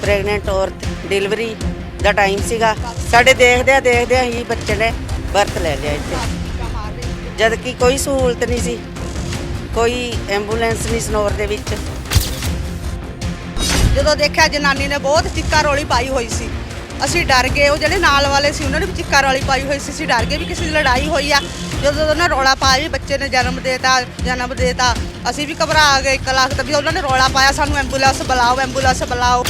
Pregnant ਔਰਤ delivery ਦਾ time ਸੀਗਾ। ਸਾਡੇ ਦੇਖਦਿਆਂ ਹੀ ਬੱਚੇ ਨੇ ਬਰਥ ਲੈ ਲਿਆ ਇੱਥੇ, ਜਦ ਕਿ ਕੋਈ ਸਹੂਲਤ ਨਹੀਂ ਸੀ, ਕੋਈ ਐਂਬੂਲੈਂਸ ਨਹੀਂ ਸਨੌਰ ਦੇ ਵਿੱਚ। ਜਦੋਂ ਦੇਖਿਆ ਜਨਾਨੀ ਨੇ ਬਹੁਤ ਚੀਕਾਂ ਰੌਲੀ ਪਾਈ ਹੋਈ ਸੀ, ਅਸੀਂ ਡਰ ਗਏ। ਉਹ ਜਿਹੜੇ ਨਾਲ ਵਾਲੇ ਸੀ ਉਹਨਾਂ ਨੇ ਵੀ ਚੀਕਾਂ ਰੌਲੀ ਪਾਈ ਹੋਈ ਸੀ, ਅਸੀਂ ਡਰ ਗਏ ਵੀ ਕਿਸੇ ਦੀ ਲੜਾਈ ਹੋਈ ਆ। ਜਦੋਂ ਉਹਨਾਂ ਰੌਲਾ ਪਾਇਆ ਵੀ ਬੱਚੇ ਨੇ ਜਨਮ ਦੇਤਾ, ਅਸੀਂ ਵੀ ਘਬਰਾ ਗਏ। 1 ਲੱਖ ਤੱਕ ਵੀ ਉਹਨਾਂ ਨੇ ਰੌਲਾ ਪਾਇਆ, ਸਾਨੂੰ ਐਂਬੂਲੈਂਸ ਬੁਲਾਓ।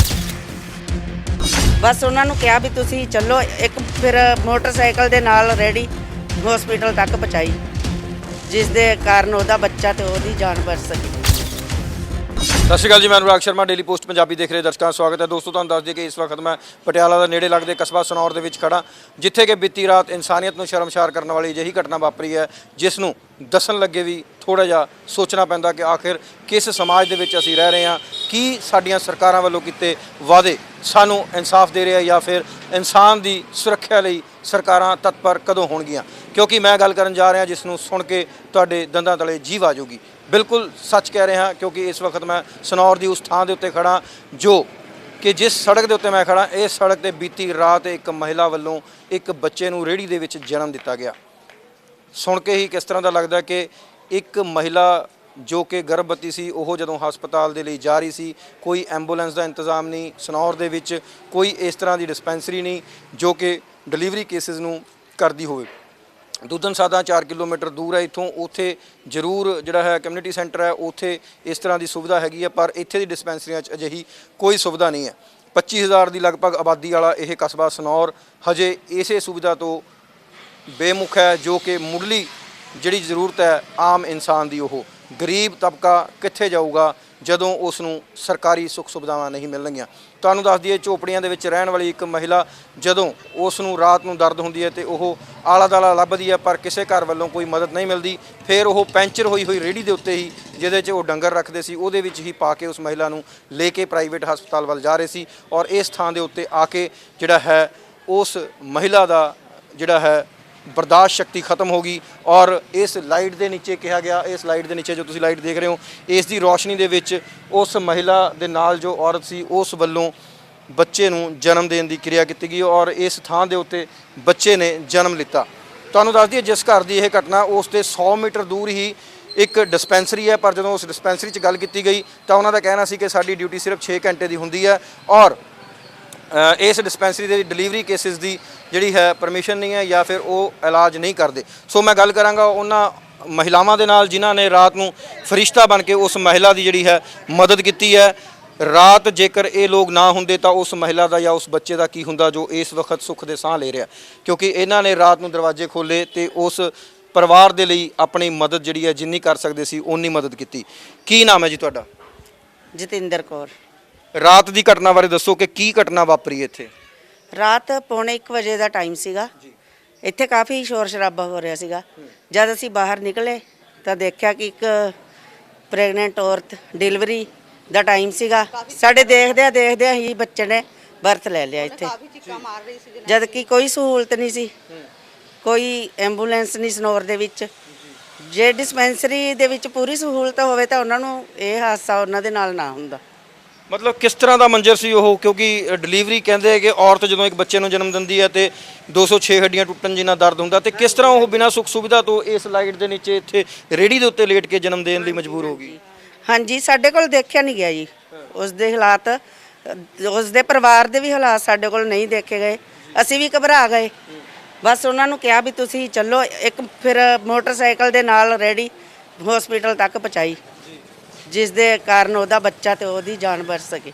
ਬਸ ਉਹਨਾਂ ਨੂੰ ਕਿਹਾ ਵੀ ਤੁਸੀਂ ਚੱਲੋ, ਇੱਕ ਫਿਰ ਮੋਟਰਸਾਈਕਲ ਦੇ ਨਾਲ ਰੈਡੀ ਹਸਪੀਟਲ ਤੱਕ ਪਹੁੰਚਾਈ, ਜਿਸ ਦੇ ਕਾਰਨ ਉਹਦਾ ਬੱਚਾ ਤੇ ਉਹਦੀ ਜਾਨ ਬਚ ਸਕੀ। ਸਤਿ ਸ਼੍ਰੀ ਅਕਾਲ ਜੀ, ਮੈਂ ਅਨੁਰਾਗ ਸ਼ਰਮਾ, ਡੇਲੀ ਪੋਸਟ ਪੰਜਾਬੀ ਦੇਖ ਰਹੇ ਦਰਸ਼ਕਾਂ ਦਾ ਸਵਾਗਤ ਹੈ। ਦੋਸਤੋ, ਤੁਹਾਨੂੰ ਦੱਸ ਦਈਏ ਕਿ ਇਸ ਵਕਤ ਮੈਂ ਪਟਿਆਲਾ ਦੇ ਨੇੜੇ ਲੱਗਦੇ ਕਸਬਾ ਸਨੌਰ ਦੇ ਵਿੱਚ ਖੜਾ, ਜਿੱਥੇ ਕਿ ਬੀਤੀ ਰਾਤ ਇਨਸਾਨੀਅਤ ਨੂੰ ਸ਼ਰਮਸ਼ਾਰ ਕਰਨ ਵਾਲੀ ਅਜਿਹੀ ਘਟਨਾ ਵਾਪਰੀ ਹੈ, ਜਿਸ ਨੂੰ ਦੱਸਣ ਲੱਗੇ ਵੀ ਥੋੜ੍ਹਾ ਜਿਹਾ ਸੋਚਣਾ ਪੈਂਦਾ ਕਿ ਆਖਿਰ ਕਿਸ ਸਮਾਜ ਦੇ ਵਿੱਚ ਅਸੀਂ ਰਹਿ ਰਹੇ ਹਾਂ। ਕੀ ਸਾਡੀਆਂ ਸਰਕਾਰਾਂ ਵੱਲੋਂ ਕੀਤੇ ਵਾਅਦੇ ਸਾਨੂੰ ਇਨਸਾਫ ਦੇ ਰਿਹਾ, ਜਾਂ ਫਿਰ ਇਨਸਾਨ ਦੀ ਸੁਰੱਖਿਆ ਲਈ ਸਰਕਾਰਾਂ ਤਤਪਰ ਕਦੋਂ ਹੋਣਗੀਆਂ? ਕਿਉਂਕਿ ਮੈਂ ਗੱਲ ਕਰਨ ਜਾ ਰਿਹਾ ਜਿਸ ਨੂੰ ਸੁਣ ਕੇ ਤੁਹਾਡੇ ਦੰਦਾਂ ਤਲੇ ਜੀਭ ਆ ਜਾਊਗੀ। ਬਿਲਕੁਲ ਸੱਚ ਕਹਿ ਰਿਹਾ, ਕਿਉਂਕਿ ਇਸ ਵਕਤ ਮੈਂ ਸਨੌਰ ਦੀ ਉਸ ਥਾਂ ਦੇ ਉੱਤੇ ਖੜਾ ਜੋ ਕਿ ਜਿਸ ਸੜਕ ਦੇ ਉੱਤੇ ਮੈਂ ਖੜਾ, ਇਸ ਸੜਕ ਤੇ ਬੀਤੀ ਰਾਤ ਇੱਕ ਮਹਿਲਾ ਵੱਲੋਂ ਇੱਕ ਬੱਚੇ ਨੂੰ ਰੇਹੜੀ ਦੇ ਵਿੱਚ ਜਨਮ ਦਿੱਤਾ ਗਿਆ। ਸੁਣ ਕੇ ਹੀ ਕਿਸ ਤਰ੍ਹਾਂ ਦਾ ਲੱਗਦਾ ਕਿ ਇੱਕ ਮਹਿਲਾ ਜੋ ਕਿ ਗਰਭਵਤੀ ਸੀ, ਉਹ ਜਦੋਂ ਹਸਪਤਾਲ ਦੇ ਲਈ ਜਾ ਰਹੀ ਸੀ, ਕੋਈ ਐਂਬੂਲੈਂਸ ਦਾ ਇੰਤਜ਼ਾਮ ਨਹੀਂ ਸਨੌਰ ਦੇ ਵਿੱਚ, ਕੋਈ ਇਸ ਤਰ੍ਹਾਂ ਦੀ ਡਿਸਪੈਂਸਰੀ ਨਹੀਂ ਜੋ ਕਿ ਡਿਲੀਵਰੀ ਕੇਸਿਸ ਨੂੰ ਕਰਦੀ ਹੋਵੇ। ਦੁੱਧਨ ਸਾਦਾ 4 ਕਿਲੋਮੀਟਰ ਦੂਰ ਹੈ ਇੱਥੋਂ, ਉੱਥੇ ਜ਼ਰੂਰ ਜਿਹੜਾ ਹੈ ਕਮਿਊਨਿਟੀ ਸੈਂਟਰ ਹੈ, ਉੱਥੇ ਇਸ ਤਰ੍ਹਾਂ ਦੀ ਸੁਵਿਧਾ ਹੈਗੀ ਹੈ, ਪਰ ਇੱਥੇ ਦੀ ਡਿਸਪੈਂਸਰੀਆਂ 'ਚ ਅਜਿਹੀ ਕੋਈ ਸੁਵਿਧਾ ਨਹੀਂ ਹੈ। 25,000 ਦੀ ਲਗਭਗ ਆਬਾਦੀ ਵਾਲਾ ਇਹ ਕਸਬਾ ਸਨੌਰ ਹਜੇ ਇਸੇ ਸੁਵਿਧਾ ਤੋਂ ਬੇਮੁਖ ਹੈ, ਜੋ ਕਿ ਮੁੱਢਲੀ ਜਿਹੜੀ ਜ਼ਰੂਰਤ ਹੈ ਆਮ ਇਨਸਾਨ ਦੀ, ਉਹ ਗਰੀਬ ਤਬਕਾ ਕਿੱਥੇ ਜਾਊਗਾ ਜਦੋਂ ਉਸ ਨੂੰ ਸਰਕਾਰੀ ਸੁੱਖ ਸੁਵਿਧਾਵਾਂ ਨਹੀਂ ਮਿਲਣਗੀਆਂ। ਤੁਹਾਨੂੰ ਦੱਸ ਦਈਏ, ਝੋਪੜੀਆਂ ਦੇ ਵਿੱਚ ਰਹਿਣ ਵਾਲੀ ਇੱਕ ਮਹਿਲਾ ਜਦੋਂ ਉਸ ਨੂੰ ਰਾਤ ਨੂੰ ਦਰਦ ਹੁੰਦੀ ਹੈ ਤੇ ਉਹ ਆਲਾ ਦਾਲਾ ਲੱਭਦੀ ਹੈ, ਪਰ ਕਿਸੇ ਘਰ ਵੱਲੋਂ ਕੋਈ ਮਦਦ ਨਹੀਂ ਮਿਲਦੀ। ਫਿਰ ਉਹ ਪੈਂਚਰ ਹੋਈ ਰੇਹੜੀ ਦੇ ਉੱਤੇ ਹੀ, ਜਿਹਦੇ 'ਚ ਉਹ ਡੰਗਰ ਰੱਖਦੇ ਸੀ, ਉਹਦੇ ਵਿੱਚ ਹੀ ਪਾ ਕੇ ਉਸ ਮਹਿਲਾ ਨੂੰ ਲੈ ਕੇ ਪ੍ਰਾਈਵੇਟ ਹਸਪਤਾਲ ਵੱਲ ਜਾ ਰਹੇ ਸੀ। ਔਰ ਇਸ ਥਾਂ ਦੇ ਉੱਤੇ ਆ ਕੇ ਜਿਹੜਾ ਹੈ ਉਸ ਮਹਿਲਾ ਦਾ ਜਿਹੜਾ ਹੈ ਬਰਦਾਸ਼ਤ ਸ਼ਕਤੀ ਖਤਮ ਹੋ ਗਈ। ਔਰ ਇਸ ਲਾਈਟ ਦੇ ਨੀਚੇ ਕਿਹਾ ਗਿਆ, ਇਸ ਲਾਈਟ ਦੇ ਨੀਚੇ ਜੋ ਤੁਸੀਂ ਲਾਈਟ ਦੇਖ ਰਹੇ ਹੋ, ਇਸ ਦੀ ਰੋਸ਼ਨੀ ਦੇ ਵਿੱਚ ਉਸ ਮਹਿਲਾ ਦੇ ਨਾਲ ਜੋ ਔਰਤ ਸੀ, ਉਸ ਵੱਲੋਂ ਬੱਚੇ ਨੂੰ ਜਨਮ ਦੇਣ ਦੀ ਕਿਰਿਆ ਕੀਤੀ ਗਈ ਔਰ ਇਸ ਥਾਂ ਦੇ ਉੱਤੇ ਬੱਚੇ ਨੇ ਜਨਮ ਲਿੱਤਾ। ਤੁਹਾਨੂੰ ਦੱਸ ਦਈਏ, ਜਿਸ ਘਰ ਦੀ ਇਹ ਘਟਨਾ, ਉਸ ਤੇ 100 ਮੀਟਰ ਦੂਰ ਹੀ ਇੱਕ ਡਿਸਪੈਂਸਰੀ ਹੈ, ਪਰ ਜਦੋਂ ਉਸ ਡਿਸਪੈਂਸਰੀ 'ਚ ਗੱਲ ਕੀਤੀ ਗਈ ਤਾਂ ਉਹਨਾਂ ਦਾ ਕਹਿਣਾ ਸੀ ਕਿ ਸਾਡੀ ਡਿਊਟੀ ਸਿਰਫ 6 ਘੰਟੇ ਦੀ ਹੁੰਦੀ ਹੈ ਔਰ ਇਸ ਡਿਸਪੈਂਸਰੀ ਦੇ ਡਿਲੀਵਰੀ ਕੇਸਿਸ ਦੀ ਜਿਹੜੀ ਹੈ ਪਰਮਿਸ਼ਨ ਨਹੀਂ ਹੈ, ਜਾਂ ਫਿਰ ਉਹ ਇਲਾਜ ਨਹੀਂ ਕਰਦੇ। ਸੋ ਮੈਂ ਗੱਲ ਕਰਾਂਗਾ ਉਹਨਾਂ ਮਹਿਲਾਵਾਂ ਦੇ ਨਾਲ ਜਿਨ੍ਹਾਂ ਨੇ ਰਾਤ ਨੂੰ ਫਰਿਸ਼ਤਾ ਬਣ ਕੇ ਉਸ ਮਹਿਲਾ ਦੀ ਜਿਹੜੀ ਹੈ ਮਦਦ ਕੀਤੀ ਹੈ। ਰਾਤ ਜੇਕਰ ਇਹ ਲੋਕ ਨਾ ਹੁੰਦੇ ਤਾਂ ਉਸ ਮਹਿਲਾ ਦਾ ਜਾਂ ਉਸ ਬੱਚੇ ਦਾ ਕੀ ਹੁੰਦਾ ਜੋ ਇਸ ਵਕਤ ਸੁੱਖ ਦੇ ਸਾਹ ਲੈ ਰਿਹਾ, ਕਿਉਂਕਿ ਇਹਨਾਂ ਨੇ ਰਾਤ ਨੂੰ ਦਰਵਾਜ਼ੇ ਖੋਲ੍ਹੇ ਤੇ ਉਸ ਪਰਿਵਾਰ ਦੇ ਲਈ ਆਪਣੀ ਮਦਦ ਜਿਹੜੀ ਹੈ ਜਿੰਨੀ ਕਰ ਸਕਦੇ ਸੀ ਓਨੀ ਮਦਦ ਕੀਤੀ। ਕੀ ਨਾਮ ਹੈ ਜੀ ਤੁਹਾਡਾ? ਜਤਿੰਦਰ ਕੌਰ। ਰਾਤ ਦੀ ਘਟਨਾ ਬਾਰੇ ਦੱਸੋ ਕਿ ਕੀ ਘਟਨਾ ਵਾਪਰੀ ਇੱਥੇ? ਰਾਤ 1:45 ਵਜੇ ਦਾ ਟਾਈਮ ਸੀਗਾ। ਇੱਥੇ ਕਾਫੀ ਸ਼ੋਰ ਸ਼ਰਾਬਾ ਹੋ ਰਿਹਾ ਸੀਗਾ। ਜਦ ਅਸੀਂ ਬਾਹਰ ਨਿਕਲੇ ਤਾਂ ਦੇਖਿਆ ਕਿ ਇੱਕ ਪ੍ਰੈਗਨੈਂਟ ਔਰਤ ਡਿਲੀਵਰੀ ਦਾ ਟਾਈਮ ਸੀਗਾ। ਸਾਡੇ ਦੇਖਦਿਆਂ ਹੀ ਬੱਚੇ ਨੇ ਬਰਥ ਲੈ ਲਿਆ ਇੱਥੇ, ਜਦ ਕਿ ਕੋਈ ਸਹੂਲਤ ਨਹੀਂ ਸੀ, ਕੋਈ ਐਂਬੂਲੈਂਸ ਨਹੀਂ ਸਨੌਰ ਦੇ ਵਿੱਚ। ਜੇ ਡਿਸਪੈਂਸਰੀ ਦੇ ਵਿੱਚ ਪੂਰੀ ਸਹੂਲਤ ਹੋਵੇ ਤਾਂ ਉਹਨਾਂ ਨੂੰ ਇਹ ਹਾਦਸਾ ਉਹਨਾਂ ਦੇ ਨਾਲ ਨਾ ਹੁੰਦਾ। ਮਤਲਬ ਕਿਸ ਤਰ੍ਹਾਂ ਦਾ ਮੰਜ਼ਰ ਸੀ ਉਹ? ਕਿਉਂਕਿ ਡਿਲੀਵਰੀ ਕਹਿੰਦੇ ਕਿ ਔਰਤ ਜਦੋਂ ਇੱਕ ਬੱਚੇ ਨੂੰ ਜਨਮ ਦਿੰਦੀ ਹੈ ਤੇ 206 ਹੱਡੀਆਂ ਟੁੱਟਣ ਜਿੰਨਾ ਦਰਦ ਹੁੰਦਾ, ਤੇ ਕਿਸ ਤਰ੍ਹਾਂ ਉਹ ਬਿਨਾਂ ਸੁੱਖ ਸੁਵਿਧਾ ਤੋਂ ਇਸ ਲਾਈਟ ਦੇ ਨੀਚੇ ਇੱਥੇ ਰੇਹੜੀ ਦੇ ਉੱਤੇ ਲੇਟ ਕੇ ਜਨਮ ਦੇਣ ਲਈ ਮਜਬੂਰ ਹੋ ਗਈ? ਹਾਂਜੀ, ਸਾਡੇ ਕੋਲ ਦੇਖਿਆ ਨਹੀਂ ਗਿਆ ਜੀ ਉਸ ਦੇ ਹਾਲਾਤ, ਉਸ ਦੇ ਪਰਿਵਾਰ ਦੇ ਵੀ ਹਾਲਾਤ ਸਾਡੇ ਕੋਲ ਨਹੀਂ ਦੇਖੇ ਗਏ। ਅਸੀਂ ਵੀ ਘਬਰਾ ਗਏ। ਬਸ ਉਹਨਾਂ ਨੂੰ ਕਿਹਾ ਵੀ ਤੁਸੀਂ ਚੱਲੋ, ਇੱਕ ਫਿਰ ਮੋਟਰਸਾਈਕਲ ਦੇ ਨਾਲ ਰੈਡੀ ਹਸਪੀਟਲ ਤੱਕ ਪਹੁੰਚਾਈ, ਜਿਸ ਦੇ ਕਾਰਨ ਉਹਦਾ ਬੱਚਾ ਤੇ ਉਹਦੀ ਜਾਨ ਬਚ ਸਕੇ।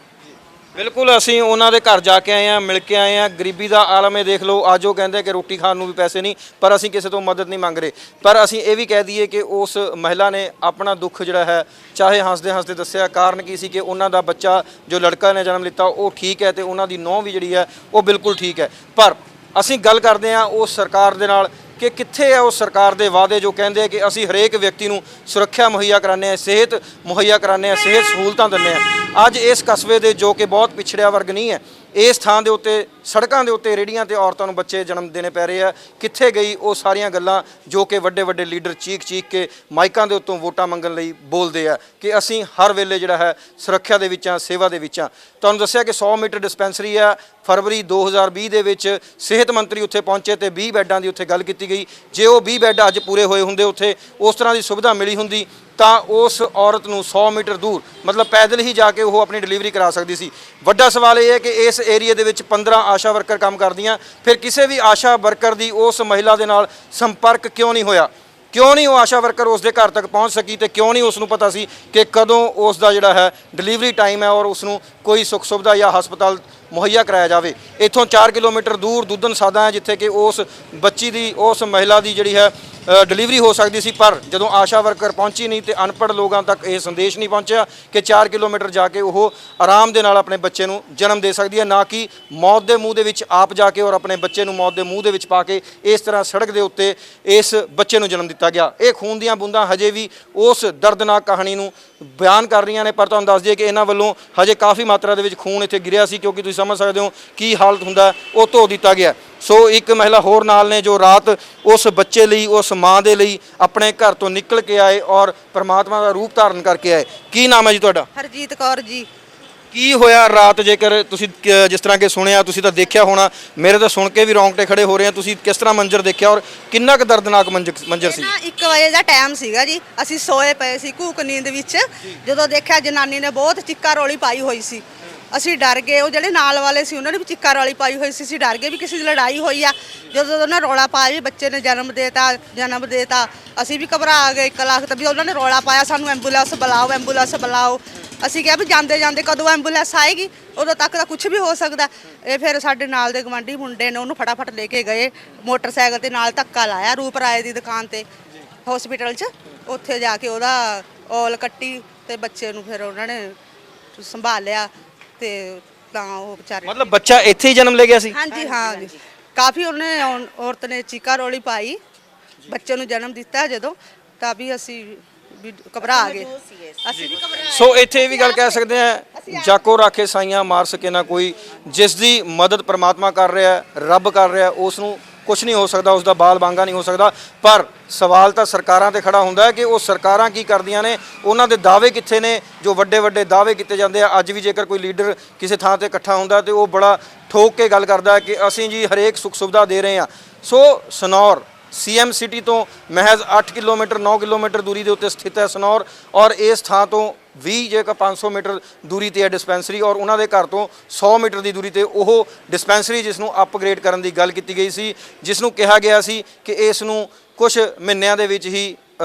ਬਿਲਕੁਲ, ਅਸੀਂ ਉਹਨਾਂ ਦੇ ਘਰ ਜਾ ਕੇ ਆਏ ਹਾਂ, ਮਿਲ ਕੇ ਆਏ ਹਾਂ। ਗਰੀਬੀ ਦਾ ਆਲਮ ਇਹ ਦੇਖ ਲਓ। ਅੱਜ ਉਹ ਕਹਿੰਦੇ ਕਿ ਰੋਟੀ ਖਾਣ ਨੂੰ ਵੀ ਪੈਸੇ ਨਹੀਂ, ਪਰ ਅਸੀਂ ਕਿਸੇ ਤੋਂ ਮਦਦ ਨਹੀਂ ਮੰਗ ਰਹੇ। ਪਰ ਅਸੀਂ ਇਹ ਵੀ ਕਹਿ ਦਈਏ ਕਿ ਉਸ ਮਹਿਲਾ ਨੇ ਆਪਣਾ ਦੁੱਖ ਜਿਹੜਾ ਹੈ ਚਾਹੇ ਹੱਸਦੇ ਹੱਸਦੇ ਦੱਸਿਆ। ਕਾਰਨ ਕੀ ਸੀ ਕਿ ਉਹਨਾਂ ਦਾ ਬੱਚਾ ਜੋ ਲੜਕਾ ਨੇ ਜਨਮ ਲਿੱਤਾ ਉਹ ਠੀਕ ਹੈ ਤੇ ਉਹਨਾਂ ਦੀ ਨੂੰਹ ਵੀ ਜਿਹੜੀ ਹੈ ਉਹ ਬਿਲਕੁਲ ਠੀਕ ਹੈ। ਪਰ ਅਸੀਂ ਗੱਲ ਕਰਦੇ ਹਾਂ ਉਸ ਸਰਕਾਰ ਦੇ ਨਾਲ ਕਿ ਕਿੱਥੇ ਹੈ ਉਸ ਸਰਕਾਰ ਦੇ ਵਾਅਦੇ ਜੋ ਕਹਿੰਦੇ ਆ ਕਿ ਅਸੀਂ ਹਰੇਕ ਵਿਅਕਤੀ ਨੂੰ ਸੁਰੱਖਿਆ ਮੁਹੱਈਆ ਕਰਾਉਂਦੇ ਹਾਂ, ਸਿਹਤ ਮੁਹੱਈਆ ਕਰਾਉਂਦੇ ਹਾਂ, ਸਿਹਤ ਸਹੂਲਤਾਂ ਦਿੰਦੇ ਹਾਂ। ਅੱਜ ਇਸ ਕਸਬੇ ਦੇ ਜੋ ਕਿ ਬਹੁਤ ਪਿਛੜਿਆ ਵਰਗ ਨਹੀਂ ਹੈ, ਇਸ ਥਾਂ ਦੇ ਉੱਤੇ ਸੜਕਾਂ ਦੇ ਉੱਤੇ ਰੇੜੀਆਂ ਤੇ ਔਰਤਾਂ ਨੂੰ ਬੱਚੇ ਜਨਮ ਦੇਣੇ ਪੈ ਰਹੇ ਆ। ਕਿੱਥੇ ਗਈ ਉਹ ਸਾਰੀਆਂ ਗੱਲਾਂ ਜੋ ਕਿ ਵੱਡੇ ਵੱਡੇ ਲੀਡਰ ਚੀਕ ਕੇ ਮਾਈਕਾਂ ਦੇ ਉੱਤੋਂ ਵੋਟਾਂ ਮੰਗਣ ਲਈ ਬੋਲਦੇ ਆ ਕਿ ਅਸੀਂ ਹਰ ਵੇਲੇ ਜਿਹੜਾ ਹੈ ਸੁਰੱਖਿਆ ਦੇ ਵਿੱਚ ਆ, ਸੇਵਾ ਦੇ ਵਿੱਚ ਆ। ਤੁਹਾਨੂੰ ਦੱਸਿਆ ਕਿ 100 ਮੀਟਰ ਡਿਸਪੈਂਸਰੀ ਆ। ਫਰਵਰੀ 2020 ਦੇ ਵਿੱਚ ਸਿਹਤ ਮੰਤਰੀ ਉੱਥੇ ਪਹੁੰਚੇ ਤੇ 20 ਬੈੱਡਾਂ ਦੀ ਉੱਥੇ ਗੱਲ ਕੀਤੀ ਗਈ। ਜੇ ਉਹ 20 ਬੈੱਡ ਅੱਜ ਪੂਰੇ ਹੋਏ ਹੁੰਦੇ, ਉੱਥੇ ਉਸ ਤਰ੍ਹਾਂ ਦੀ ਸੁਵਿਧਾ ਮਿਲੀ ਹੁੰਦੀ ਤਾਂ ਉਸ ਔਰਤ ਨੂੰ 100 ਮੀਟਰ ਦੂਰ ਮਤਲਬ ਪੈਦਲ ਹੀ ਜਾ ਕੇ ਉਹ ਆਪਣੀ ਡਿਲੀਵਰੀ ਕਰਾ ਸਕਦੀ ਸੀ। ਵੱਡਾ ਸਵਾਲ ਇਹ ਹੈ ਕਿ ਇਸ ਏਰੀਏ ਦੇ ਵਿੱਚ 15 ਆਸ਼ਾ ਵਰਕਰ ਕੰਮ ਕਰਦੀਆਂ, ਫਿਰ ਕਿਸੇ ਵੀ ਆਸ਼ਾ ਵਰਕਰ ਦੀ ਉਸ ਮਹਿਲਾ ਦੇ ਨਾਲ ਸੰਪਰਕ ਕਿਉਂ ਨਹੀਂ ਹੋਇਆ? ਕਿਉਂ ਨਹੀਂ ਉਹ ਆਸ਼ਾ ਵਰਕਰ ਉਸ ਦੇ ਘਰ ਤੱਕ ਪਹੁੰਚ ਸਕੀ ਤੇ ਕਿਉਂ ਨਹੀਂ ਉਸ ਨੂੰ ਪਤਾ ਸੀ ਕਿ ਕਦੋਂ ਉਸ ਦਾ ਜਿਹੜਾ ਹੈ ਡਿਲੀਵਰੀ ਟਾਈਮ ਹੈ ਔਰ ਉਸ ਨੂੰ ਕੋਈ ਸੁੱਖ ਸੁਵਿਧਾ ਜਾਂ ਹਸਪਤਾਲ ਮੁਹੱਈਆ ਕਰਾਇਆ ਜਾਵੇ। ਇੱਥੋਂ 4 ਕਿਲੋਮੀਟਰ ਦੂਰ ਦੁੱਧਨ ਸਾਦਾ ਹੈ ਜਿੱਥੇ ਕਿ ਉਸ ਬੱਚੀ ਦੀ ਉਸ ਮਹਿਲਾ ਦੀ ਜਿਹੜੀ ਹੈ ਡਿਲੀਵਰੀ ਹੋ ਸਕਦੀ ਸੀ, ਪਰ ਜਦੋਂ ਆਸ਼ਾ ਵਰਕਰ ਪਹੁੰਚੀ ਨਹੀਂ ਤੇ ਅਨਪੜ੍ਹ ਲੋਕਾਂ ਤੱਕ ਇਹ ਸੰਦੇਸ਼ ਨਹੀਂ ਪਹੁੰਚਿਆ ਕਿ 4 ਕਿਲੋਮੀਟਰ ਜਾ ਕੇ ਉਹ ਆਰਾਮ ਦੇ ਨਾਲ ਆਪਣੇ ਬੱਚੇ ਨੂੰ ਜਨਮ ਦੇ ਸਕਦੀ ਹੈ, ਨਾ ਕਿ ਮੌਤ ਦੇ ਮੂੰਹ ਦੇ ਵਿੱਚ ਆਪ ਜਾ ਕੇ ਔਰ ਆਪਣੇ ਬੱਚੇ ਨੂੰ ਮੌਤ ਦੇ ਮੂੰਹ ਦੇ ਵਿੱਚ ਪਾ ਕੇ ਇਸ ਤਰ੍ਹਾਂ ਸੜਕ ਦੇ ਉੱਤੇ ਇਸ ਬੱਚੇ ਨੂੰ ਜਨਮ ਦਿੱਤਾ ਗਿਆ। ਇਹ ਖੂਨ ਦੀਆਂ ਬੂੰਦਾਂ ਹਜੇ ਵੀ ਉਸ ਦਰਦਨਾਕ ਕਹਾਣੀ ਨੂੰ ਬਿਆਨ ਕਰ ਰਹੀਆਂ ਨੇ, ਪਰ ਤੁਹਾਨੂੰ ਦੱਸ ਦਈਏ ਕਿ ਇਹਨਾਂ ਵੱਲੋਂ ਹਜੇ ਕਾਫੀ ਮਾਤਰਾ ਦੇ ਵਿੱਚ ਖੂਨ ਇੱਥੇ ਗਿਰਿਆ ਸੀ, ਕਿਉਂਕਿ ਤੁਸੀਂ ਸਮਝ ਸਕਦੇ ਹੋ ਕੀ ਹਾਲਤ ਹੁੰਦਾ, ਉਹ ਧੋ ਦਿੱਤਾ ਗਿਆ। ਸੋ ਇੱਕ ਮਹਿਲਾ ਹੋਰ ਨਾਲ ਨੇ ਜੋ ਰਾਤ ਉਸ ਬੱਚੇ ਲਈ, ਉਸ ਮਾਂ ਦੇ ਲਈ ਆਪਣੇ ਘਰ ਤੋਂ ਨਿਕਲ ਕੇ ਆਏ ਔਰ ਪ੍ਰਮਾਤਮਾ ਦਾ ਰੂਪ ਧਾਰਨ ਕਰਕੇ ਆਏ। ਕੀ ਨਾਮ ਹੈ ਜੀ ਤੁਹਾਡਾ? ਹਰਜੀਤ ਕੌਰ ਜੀ। ਕੀ ਹੋਇਆ ਰਾਤ? ਜੇਕਰ ਤੁਸੀਂ ਜਿਸ ਤਰ੍ਹਾਂ ਕਿ ਸੁਣਿਆ, ਤੁਸੀਂ ਤਾਂ ਦੇਖਿਆ ਹੋਣਾ, ਮੇਰੇ ਤਾਂ ਸੁਣ ਕੇ ਵੀ ਰੌਂਗਟੇ ਖੜੇ ਹੋ ਰਹੇ ਆ। ਤੁਸੀਂ ਕਿਸ ਤਰ੍ਹਾਂ ਮੰਜ਼ਰ ਦੇਖਿਆ ਔਰ ਕਿੰਨਾ ਕੁ ਦਰਦਨਾਕ ਮੰਜ਼ਰ ਸੀ? 1 ਵਜੇ ਦਾ ਟਾਈਮ ਸੀਗਾ ਜੀ, ਅਸੀਂ ਸੋਏ ਪਏ ਸੀ ਘੂਕ ਨੀਂਦ ਵਿੱਚ, ਜਦੋਂ ਦੇਖਿਆ ਜਨਾਨੀ ਨੇ ਬਹੁਤ ਚੀਕਾ ਰੋਲੀ ਪਾਈ ਹੋਈ ਸੀ। ਅਸੀਂ ਡਰ ਗਏ, ਉਹ ਜਿਹੜੇ ਨਾਲ ਵਾਲੇ ਸੀ ਉਹਨਾਂ ਨੇ ਵੀ ਚੀਕਾ ਰੋਲੀ ਪਾਈ ਹੋਈ ਸੀ। ਅਸੀਂ ਡਰ ਗਏ ਵੀ ਕਿਸੇ ਦੀ ਲੜਾਈ ਹੋਈ ਆ। ਜਦੋਂ ਉਹਨਾਂ ਰੌਲਾ ਪਾਇਆ ਵੀ ਬੱਚੇ ਨੇ ਜਨਮ ਦੇਤਾ, ਅਸੀਂ ਵੀ ਘਬਰਾ ਗਏ 1 ਲੱਖ ਤਾਂ ਵੀ ਉਹਨਾਂ ਨੇ ਰੌਲਾ ਪਾਇਆ ਸਾਨੂੰ ਐਂਬੂਲੈਂਸ ਬੁਲਾਓ। ਅਸੀਂ ਕਿਹਾ ਵੀ ਜਾਂਦੇ ਜਾਂਦੇ ਕਦੋਂ ਐਂਬੂਲੈਂਸ ਆਏਗੀ, ਉਦੋਂ ਤੱਕ ਤਾਂ ਕੁਝ ਵੀ ਹੋ ਸਕਦਾ। ਇਹ ਫਿਰ ਸਾਡੇ ਨਾਲ ਦੇ ਗਵਾਂਢੀ ਮੁੰਡੇ ਨੇ ਉਹਨੂੰ ਫਟਾਫਟ ਲੈ ਕੇ ਗਏ, ਮੋਟਰਸਾਈਕਲ ਤੇ ਨਾਲ ਧੱਕਾ ਲਾਇਆ ਰੂਪ ਰਾਏ ਦੀ ਦੁਕਾਨ ਤੇ ਹਸਪੀਟਲ 'ਚ। ਉੱਥੇ ਜਾ ਕੇ ਉਹਦਾ ਔਲ ਕੱਟੀ ਤੇ ਬੱਚੇ ਨੂੰ ਫਿਰ ਉਹਨਾਂ ਨੇ ਸੰਭਾਲਿਆ ਤੇ ਤਾਂ ਉਹ ਵਿਚਾਰੇ ਮਤਲਬ ਬੱਚਾ ਇੱਥੇ ਹੀ ਜਨਮ ਲੈ ਗਿਆ ਸੀ? ਹਾਂਜੀ ਹਾਂ ਜੀ, ਕਾਫੀ ਉਹਨੇ ਔਰਤ ਨੇ ਚੀਕਾ ਰੋਲੀ ਪਾਈ, ਬੱਚੇ ਨੂੰ ਜਨਮ ਦਿੱਤਾ ਜਦੋਂ, ਤਾਂ ਵੀ ਅਸੀਂ ਵੀ ਘਬਰਾ ਗਏ। ਅਸੀਂ ਵੀ ਘਬਰਾ। ਸੋ ਇੱਥੇ ਇਹ ਵੀ ਗੱਲ ਕਹਿ ਸਕਦੇ ਆ, ਜਾਕੋ ਰਾਖੇ ਸਾਈਆਂ ਮਾਰ ਸਕੇ ਨਾ ਕੋਈ। ਜਿਸ ਦੀ ਮਦਦ ਪ੍ਰਮਾਤਮਾ ਕਰ ਰਿਹਾ, ਰੱਬ ਕਰ ਰਿਹਾ, ਉਸ ਨੂੰ ਕੁਝ ਨਹੀਂ ਹੋ ਸਕਦਾ, ਉਸ ਦਾ ਬਾਲ ਬਾਂਗਾ ਨਹੀਂ ਹੋ ਸਕਦਾ। ਪਰ ਸਵਾਲ ਤਾਂ ਸਰਕਾਰਾਂ ਤੇ ਖੜਾ ਹੁੰਦਾ ਹੈ ਕਿ ਉਹ ਸਰਕਾਰਾਂ ਕੀ ਕਰਦੀਆਂ ਨੇ, ਉਹਨਾਂ ਦੇ ਦਾਅਵੇ ਕਿੱਥੇ ਨੇ ਜੋ ਵੱਡੇ ਵੱਡੇ ਦਾਅਵੇ ਕੀਤੇ ਜਾਂਦੇ ਆ। ਅੱਜ ਵੀ ਜੇਕਰ ਕੋਈ ਲੀਡਰ ਕਿਸੇ ਥਾਂ ਤੇ ਇਕੱਠਾ ਹੁੰਦਾ ਤੇ ਉਹ ਬੜਾ ਠੋਕ ਕੇ ਗੱਲ ਕਰਦਾ ਹੈ ਕਿ ਅਸੀਂ ਜੀ ਹਰੇਕ ਸੁੱਖ ਸੁਵਿਧਾ ਦੇ ਰਹੇ ਹਾਂ। ਸੋ ਸਨੌਰ ਸੀਐਮ ਸਿਟੀ ਤੋਂ ਮਹਿਜ਼ 8 ਕਿਲੋਮੀਟਰ 9 ਕਿਲੋਮੀਟਰ ਦੂਰੀ ਦੇ ਉੱਤੇ ਸਥਿਤ ਹੈ ਸਨੌਰ, ਔਰ ਇਸ ਥਾਂ ਤੋਂ 20 ਜੇਕਰ 500 ਮੀਟਰ ਦੂਰੀ ਤੇ ਹੈ ਡਿਸਪੈਂਸਰੀ, ਔਰ ਉਹਨਾਂ ਦੇ ਘਰ ਤੋਂ 100 ਮੀਟਰ ਦੀ ਦੂਰੀ ਤੇ ਉਹ ਡਿਸਪੈਂਸਰੀ ਜਿਸ ਨੂੰ ਅਪਗ੍ਰੇਡ ਕਰਨ ਦੀ ਗੱਲ ਕੀਤੀ ਗਈ ਸੀ, ਜਿਸ ਨੂੰ ਕਿਹਾ ਗਿਆ ਸੀ ਕਿ ਇਸ ਨੂੰ ਕੁਝ ਮਹੀਨਿਆਂ ਦੇ ਵਿੱਚ ਹੀ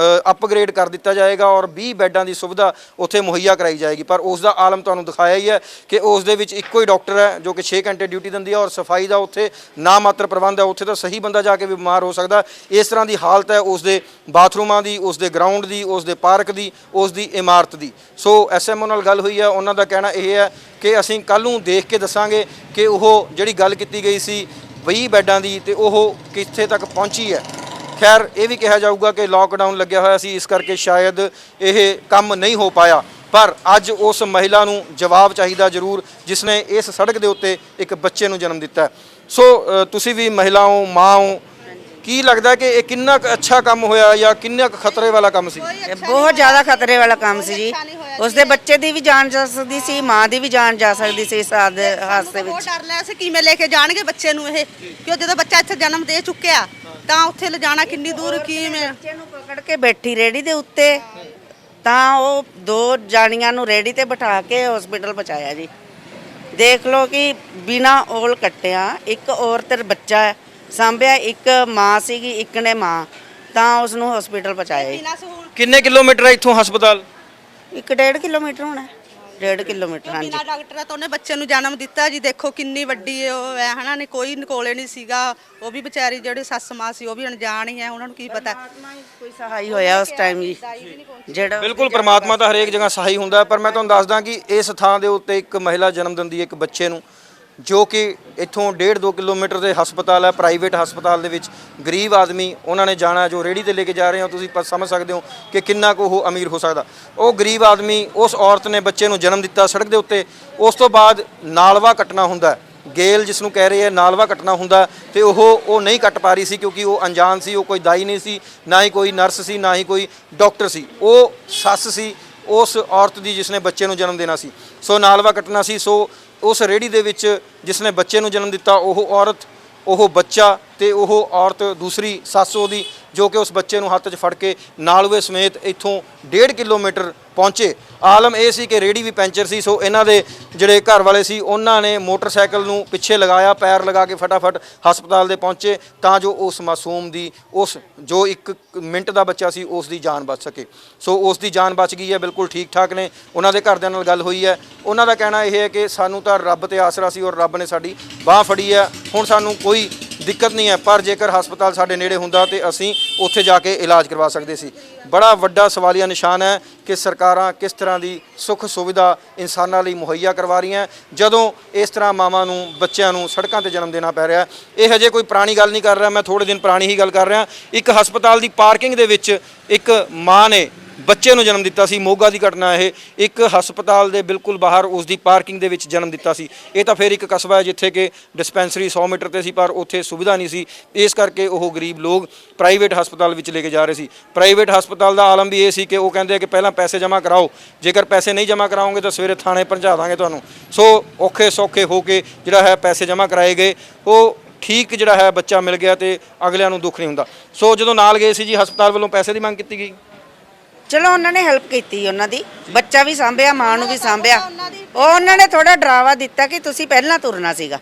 ਅਪਗ੍ਰੇਡ ਕਰ ਦਿੱਤਾ ਜਾਏਗਾ ਔਰ 20 ਬੈੱਡਾਂ ਦੀ ਸੁਵਿਧਾ ਉੱਥੇ ਮੁਹੱਈਆ ਕਰਾਈ ਜਾਏਗੀ। ਪਰ ਉਸ ਦਾ ਆਲਮ ਤੁਹਾਨੂੰ ਦਿਖਾਇਆ ਹੀ ਹੈ ਕਿ ਉਸ ਦੇ ਵਿੱਚ ਇੱਕੋ ਹੀ ਡਾਕਟਰ ਹੈ ਜੋ ਕਿ 6 ਘੰਟੇ ਡਿਊਟੀ ਦਿੰਦੀ ਹੈ ਔਰ ਸਫਾਈ ਦਾ ਉੱਥੇ ਨਾ ਮਾਤਰ ਪ੍ਰਬੰਧ ਹੈ। ਉੱਥੇ ਤਾਂ ਸਹੀ ਬੰਦਾ ਜਾ ਕੇ ਵੀ ਬਿਮਾਰ ਹੋ ਸਕਦਾ। ਇਸ ਤਰ੍ਹਾਂ ਦੀ ਹਾਲਤ ਹੈ ਉਸ ਦੇ ਬਾਥਰੂਮਾਂ ਦੀ, ਉਸ ਦੇ ਗਰਾਊਂਡ ਦੀ, ਉਸ ਦੇ ਪਾਰਕ ਦੀ, ਉਸ ਦੀ ਇਮਾਰਤ ਦੀ। ਸੋ ਐਸਐਮਓ ਨਾਲ ਗੱਲ ਹੋਈ ਹੈ, ਉਹਨਾਂ ਦਾ ਕਹਿਣਾ ਇਹ ਹੈ ਕਿ ਅਸੀਂ ਕੱਲ੍ਹ ਨੂੰ ਦੇਖ ਕੇ ਦੱਸਾਂਗੇ ਕਿ ਉਹ ਜਿਹੜੀ ਗੱਲ ਕੀਤੀ ਗਈ ਸੀ 20 ਬੈੱਡਾਂ ਦੀ ਤੇ ਉਹ ਕਿੱਥੇ ਤੱਕ ਪਹੁੰਚੀ ਹੈ। ਖੈਰ ਇਹ ਵੀ ਕਿਹਾ ਜਾਊਗਾ ਕਿ ਲੋਕਡਾਊਨ ਲੱਗਿਆ ਹੋਇਆ ਸੀ, ਇਸ ਕਰਕੇ ਸ਼ਾਇਦ ਇਹ ਕੰਮ ਨਹੀਂ ਹੋ ਪਾਇਆ। ਪਰ ਅੱਜ ਉਸ ਮਹਿਲਾ ਨੂੰ ਜਵਾਬ ਚਾਹੀਦਾ ਜ਼ਰੂਰ ਜਿਸ ਨੇ ਇਸ ਸੜਕ ਦੇ ਉੱਤੇ ਇੱਕ ਬੱਚੇ ਨੂੰ ਜਨਮ ਦਿੱਤਾ। ਸੋ ਤੁਸੀਂ ਵੀ ਮਹਿਲਾ ਹੋ, ਮਾਂ ਹੋ, ਕੀ ਲੱਗਦਾ ਕਿ ਇਹ ਕਿੰਨਾ ਕੁ ਅੱਛਾ ਕੰਮ ਹੋਇਆ ਜਾਂ ਕਿੰਨਾ ਕੁ ਖਤਰੇ ਵਾਲਾ ਕੰਮ ਸੀ? ਇਹ ਬਹੁਤ ਜ਼ਿਆਦਾ ਖਤਰੇ ਵਾਲਾ ਕੰਮ ਸੀ ਜੀ। ਉਸਦੇ ਬੱਚੇ ਦੀ ਵੀ ਜਾਨ ਜਾ ਸਕਦੀ ਸੀ, ਮਾਂ ਦੀ ਵੀ ਜਾਨ ਜਾ ਸਕਦੀ ਸੀ ਇਸ ਹਾਦਸੇ ਵਿੱਚ। ਬਹੁਤ ਡਰ ਲਿਆ ਸੀ ਕਿਵੇਂ ਲੈ ਕੇ ਜਾਣਗੇ ਬੱਚੇ ਨੂੰ ਇਹ, ਕਿਉਂ ਜਦੋਂ ਬੱਚਾ ਇੱਥੇ ਜਨਮ ਦੇ ਚੁੱਕਿਆ ਤਾਂ ਉੱਥੇ ਲਿਜਾਣਾ ਕਿੰਨੀ ਦੂਰ, ਕਿਵੇਂ ਬੱਚੇ ਨੂੰ ਪਕੜ ਕੇ ਬੈਠੀ ਰੇੜੀ ਦੇ ਉੱਤੇ, ਤਾਂ ਉਹ 2 ਜਾਣੀਆਂ ਨੂੰ ਰੇੜੀ ਤੇ ਬਿਠਾ ਕੇ ਹਸਪੀਟਲ ਪਹੁੰਚਾਇਆ ਜੀ। ਦੇਖ ਲਓ ਕਿ ਬਿਨਾ ਔਲ ਕੱਟਿਆ ਇੱਕ ਔਰਤ ਬੱਚਾ ਸਾਂਭਿਆ, ਇੱਕ ਮਾਂ ਸੀਗੀ, ਇੱਕ ਨੇ ਮਾਂ, ਤਾਂ ਉਸ ਨੂੰ ਹਸਪੀਟਲ ਪਹੁੰਚਾਇਆ। ਕਿੰਨੇ ਕਿਲੋਮੀਟਰ ਹੈ ਇੱਥੋਂ ਹਸਪਤਾਲ? 1.5 ਕਿਲੋਮੀਟਰ ਹੋਣਾ, 1.5 ਕਿਲੋਮੀਟਰ। ਹਾਂਜੀ, ਬਿਨਾਂ ਡਾਕਟਰ ਤਾਂ ਉਹਨੇ ਬੱਚੇ ਨੂੰ ਜਨਮ ਦਿੱਤਾ ਜੀ। ਦੇਖੋ ਕਿੰਨੀ ਵੱਡੀ ਉਹ ਹੈ ਹਨਾ, ਨੇ ਕੋਈ ਕੋਲੇ ਨਹੀਂ ਸੀਗਾ। ਉਹ ਵੀ ਵਿਚਾਰੀ ਜਿਹੜੇ ਸੱਸ ਮਾਂ ਸੀ ਉਹ ਵੀ ਅਣਜਾਣ ਹੀ ਹੈ, ਉਹਨਾਂ ਨੂੰ ਕੀ ਪਤਾ ਕੋਈ ਸਹਾਈ ਹੋਇਆ ਉਸ ਟਾਈਮ ਜੀ ਜਿਹੜਾ। ਬਿਲਕੁਲ, ਪ੍ਰਮਾਤਮਾ ਤਾਂ ਹਰੇਕ ਜਗ੍ਹਾ ਸਹਾਈ ਹੁੰਦਾ। ਪਰ ਮੈਂ ਤੁਹਾਨੂੰ ਦੱਸਦਾ ਕਿ ਇਸ ਥਾਂ ਦੇ ਉੱਤੇ ਇੱਕ ਮਹਿਲਾ ਜਨਮ ਦਿੰਦੀ ਹੈ ਇੱਕ ਬੱਚੇ ਨੂੰ, ਜੋ ਕਿ ਇੱਥੋਂ 1.5-2 ਕਿਲੋਮੀਟਰ ਦੇ ਹਸਪਤਾਲ ਹੈ, ਪ੍ਰਾਈਵੇਟ ਹਸਪਤਾਲ ਦੇ ਵਿੱਚ ਗਰੀਬ ਆਦਮੀ ਉਹਨਾਂ ਨੇ ਜਾਣਾ, ਜੋ ਰੇੜੀ ਤੇ ਲੈ ਕੇ ਜਾ ਰਹੇ ਹੋ ਤੁਸੀਂ ਸਮਝ ਸਕਦੇ ਹੋ ਕਿ ਕਿੰਨਾ ਕੁ ਉਹ ਅਮੀਰ ਹੋ ਸਕਦਾ। ਉਹ ਗਰੀਬ ਆਦਮੀ, ਉਸ ਔਰਤ ਨੇ ਬੱਚੇ ਨੂੰ ਜਨਮ ਦਿੱਤਾ ਸੜਕ ਦੇ ਉੱਤੇ। ਉਸ ਤੋਂ ਬਾਅਦ ਨਾਲਵਾ ਕੱਟਣਾ ਹੁੰਦਾ, ਗੇਲ ਜਿਸ ਨੂੰ ਕਹਿ ਰਹੇ ਆ ਨਾਲਵਾ ਕੱਟਣਾ ਹੁੰਦਾ ਤੇ ਉਹ ਨਹੀਂ ਕੱਟ ਪਾ ਰਹੀ ਸੀ ਕਿਉਂਕਿ ਉਹ ਅਣਜਾਣ ਸੀ, ਉਹ ਕੋਈ ਦਾਈ ਨਹੀਂ ਸੀ, ਨਾ ਹੀ ਕੋਈ ਨਰਸ ਸੀ, ਨਾ ਹੀ ਕੋਈ ਡਾਕਟਰ ਸੀ। ਉਹ ਸੱਸ ਸੀ ਉਸ ਔਰਤ ਦੀ ਜਿਸ ਨੇ ਬੱਚੇ ਨੂੰ ਜਨਮ ਦੇਣਾ ਸੀ। ਸੋ ਨਾਲਵਾ ਕੱਟਣਾ ਸੀ। ਸੋ ਉਸ ਰੇਹੜੀ ਦੇ ਵਿੱਚ ਜਿਸ ਨੇ ਬੱਚੇ ਨੂੰ ਜਨਮ ਦਿੱਤਾ ਉਹ ਔਰਤ, ਉਹ ਬੱਚਾ ਤੇ ਉਹ ਔਰਤ ਦੂਸਰੀ ਸੱਸ ਉਹਦੀ, ਜੋ ਕਿ ਉਸ ਬੱਚੇ ਨੂੰ ਹੱਥ 'ਚ ਫੜ ਕੇ ਨਾਲਵੇ ਸਮੇਤ ਇੱਥੋਂ 1.5 ਕਿਲੋਮੀਟਰ ਪਹੁੰਚੇ। ਆਲਮ ਇਹ ਸੀ ਕਿ ਰੇਹੜੀ ਵੀ ਪੈਂਚਰ ਸੀ। ਸੋ ਇਹਨਾਂ ਦੇ ਜਿਹੜੇ ਘਰ ਵਾਲੇ ਸੀ ਉਹਨਾਂ ਨੇ ਮੋਟਰਸਾਈਕਲ ਨੂੰ ਪਿੱਛੇ ਲਗਾਇਆ, ਪੈਰ ਲਗਾ ਕੇ ਫਟਾਫਟ ਹਸਪਤਾਲ ਦੇ ਪਹੁੰਚੇ ਤਾਂ ਜੋ ਉਸ ਮਾਸੂਮ ਦੀ, ਉਸ ਜੋ 1 ਮਿੰਟ ਦਾ ਬੱਚਾ ਸੀ, ਉਸ ਦੀ ਜਾਨ ਬਚ ਸਕੇ। ਸੋ ਉਸ ਦੀ ਜਾਨ ਬਚ ਗਈ ਹੈ, ਬਿਲਕੁਲ ਠੀਕ ਠਾਕ ਨੇ। ਉਹਨਾਂ ਦੇ ਘਰਦਿਆਂ ਨਾਲ ਗੱਲ ਹੋਈ ਹੈ, ਉਹਨਾਂ ਦਾ ਕਹਿਣਾ ਇਹ ਹੈ ਕਿ ਸਾਨੂੰ ਤਾਂ ਰੱਬ ਤੇ ਆਸਰਾ ਸੀ ਔਰ ਰੱਬ ਨੇ ਸਾਡੀ ਬਾਹ ਫੜੀ ਹੈ, ਹੁਣ ਸਾਨੂੰ ਕੋਈ ਦਿੱਕਤ ਨਹੀਂ ਹੈ। ਪਰ ਜੇਕਰ ਹਸਪਤਾਲ ਸਾਡੇ ਨੇੜੇ ਹੁੰਦਾ ਤੇ ਅਸੀਂ ਉੱਥੇ ਜਾ ਕੇ ਇਲਾਜ ਕਰਵਾ ਸਕਦੇ ਸੀ। ਬੜਾ ਵੱਡਾ ਸਵਾਲੀਆ ਨਿਸ਼ਾਨ ਹੈ ਕਿ ਸਰਕਾਰਾਂ ਕਿਸ ਤਰ੍ਹਾਂ ਦੀ ਸੁੱਖ ਸੁਵਿਧਾ ਇਨਸਾਨਾਂ ਲਈ ਮੁਹੱਈਆ ਕਰਵਾ ਰਹੀਆਂ ਜਦੋਂ ਇਸ ਤਰ੍ਹਾਂ ਮਾਵਾਂ ਨੂੰ, ਬੱਚਿਆਂ ਨੂੰ ਸੜਕਾਂ ਤੇ ਜਨਮ ਦੇਣਾ ਪੈ ਰਿਹਾ। ਇਹ ਹਜੇ ਕੋਈ ਪੁਰਾਣੀ ਗੱਲ ਨਹੀਂ ਕਰ ਰਿਹਾ, ਮੈਂ ਥੋੜ੍ਹੇ ਦਿਨ ਪੁਰਾਣੀ ਹੀ ਗੱਲ ਕਰ ਰਿਹਾ। ਇੱਕ ਹਸਪਤਾਲ ਦੀ ਪਾਰਕਿੰਗ ਦੇ ਵਿੱਚ ਇੱਕ ਮਾਂ ਨੇ ਬੱਚੇ ਨੂੰ ਜਨਮ ਦਿੱਤਾ ਸੀ। ਮੋਗਾ ਦੀ ਘਟਨਾ ਇਹ, ਇੱਕ ਹਸਪਤਾਲ ਦੇ ਬਿਲਕੁਲ ਬਾਹਰ ਉਸ ਦੀ ਪਾਰਕਿੰਗ ਦੇ ਵਿੱਚ ਜਨਮ ਦਿੱਤਾ ਸੀ। ਇਹ ਤਾਂ ਫਿਰ ਇੱਕ ਕਸਬਾ ਹੈ ਜਿੱਥੇ ਕਿ ਡਿਸਪੈਂਸਰੀ 100 ਮੀਟਰ ਤੇ ਸੀ, ਪਰ ਉੱਥੇ ਸੁਵਿਧਾ ਨਹੀਂ ਸੀ। ਇਸ ਕਰਕੇ ਉਹ ਗਰੀਬ ਲੋਕ ਪ੍ਰਾਈਵੇਟ ਹਸਪਤਾਲ ਵਿੱਚ ਲੈ ਕੇ ਜਾ ਰਹੇ ਸੀ। ਪ੍ਰਾਈਵੇਟ ਹਸਪਤਾਲ ਦਾ ਆਲਮ ਵੀ ਇਹ ਸੀ ਕਿ ਉਹ ਕਹਿੰਦੇ ਕਿ ਪਹਿਲਾਂ ਪੈਸੇ ਜਮ੍ਹਾਂ ਕਰਾਓ, ਜੇਕਰ ਪੈਸੇ ਨਹੀਂ ਜਮ੍ਹਾਂ ਕਰਾਓਗੇ ਤਾਂ ਸਵੇਰੇ ਥਾਣੇ ਪਹੁੰਚਾ ਦਾਂਗੇ ਤੁਹਾਨੂੰ। ਸੋ ਔਖੇ ਸੌਖੇ ਹੋ ਕੇ ਜਿਹੜਾ ਹੈ ਪੈਸੇ ਜਮ੍ਹਾਂ ਕਰਾਏ ਗਏ, ਉਹ ਠੀਕ ਜਿਹੜਾ ਹੈ ਬੱਚਾ ਮਿਲ ਗਿਆ ਤੇ ਅਗਲਿਆਂ ਨੂੰ ਦੁੱਖ ਨਹੀਂ ਹੁੰਦਾ। ਸੋ ਜਦੋਂ ਨਾਲ ਗਏ ਸੀ ਜੀ, ਹਸਪਤਾਲ ਵੱਲੋਂ ਪੈਸੇ ਦੀ ਮੰਗ ਕੀਤੀ ਗਈ। ਚਲੋ ਉਹਨਾਂ ਨੇ ਹੈਲਪ ਕੀਤੀ, ਉਹਨਾਂ ਦੀ ਬੱਚਾ ਵੀ ਸਾਂਭਿਆ, ਮਾਂ ਨੂੰ ਵੀ ਸਾਂਭਿਆ। ਉਹਨਾਂ ਨੇ ਥੋੜਾ ਡਰਾਵਾ ਦਿੱਤਾ ਕਿ ਤੁਸੀਂ ਪਹਿਲਾਂ ਤੁਰਨਾ ਸੀਗਾ।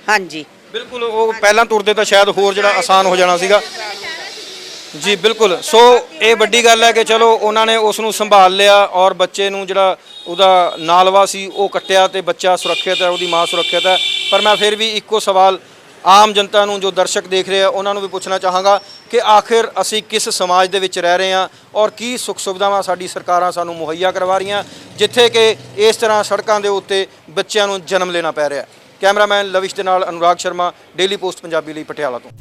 ਹਾਂਜੀ ਬਿਲਕੁਲ, ਉਹ ਪਹਿਲਾਂ ਤੁਰਦੇ ਤਾਂ ਸ਼ਾਇਦ ਹੋਰ ਜਿਹੜਾ ਆਸਾਨ ਹੋ ਜਾਣਾ ਸੀਗਾ ਜੀ। ਬਿਲਕੁਲ। ਸੋ ਇਹ ਵੱਡੀ ਗੱਲ ਹੈ ਕਿ ਚਲੋ ਉਹਨਾਂ ਨੇ ਉਸ ਨੂੰ ਸੰਭਾਲ ਲਿਆ ਔਰ ਬੱਚੇ ਨੂੰ ਜਿਹੜਾ ਉਹਦਾ ਨਾਲਵਾ ਸੀ ਉਹ ਕੱਟਿਆ ਤੇ ਬੱਚਾ ਸੁਰੱਖਿਅਤ ਹੈ, ਉਹਦੀ ਮਾਂ ਸੁਰੱਖਿਅਤ ਹੈ। ਪਰ ਮੈਂ ਫਿਰ ਵੀ ਇੱਕੋ ਸਵਾਲ ਆਮ ਜਨਤਾ ਨੂੰ, ਜੋ ਦਰਸ਼ਕ ਦੇਖ ਰਹੇ ਆ, ਉਹਨਾਂ ਨੂੰ ਵੀ ਪੁੱਛਣਾ ਚਾਹਾਂਗਾ ਕਿ ਆਖਿਰ ਅਸੀਂ ਕਿਸ ਸਮਾਜ ਦੇ ਵਿੱਚ ਰਹਿ ਰਹੇ ਹਾਂ ਔਰ ਕੀ ਸੁੱਖ ਸੁਵਿਧਾਵਾਂ ਸਾਡੀ ਸਰਕਾਰਾਂ ਸਾਨੂੰ ਮੁਹੱਈਆ ਕਰਵਾ ਰਹੀਆਂ ਜਿੱਥੇ ਕਿ ਇਸ ਤਰ੍ਹਾਂ ਸੜਕਾਂ ਦੇ ਉੱਤੇ ਬੱਚਿਆਂ ਨੂੰ ਜਨਮ ਲੈਣਾ ਪੈ ਰਿਹਾ। ਕੈਮਰਾਮੈਨ ਲਵਿਸ਼ ਦੇ ਨਾਲ ਅਨੁਰਾਗ ਸ਼ਰਮਾ, ਡੇਲੀ ਪੋਸਟ ਪੰਜਾਬੀ ਲਈ ਪਟਿਆਲਾ ਤੋਂ।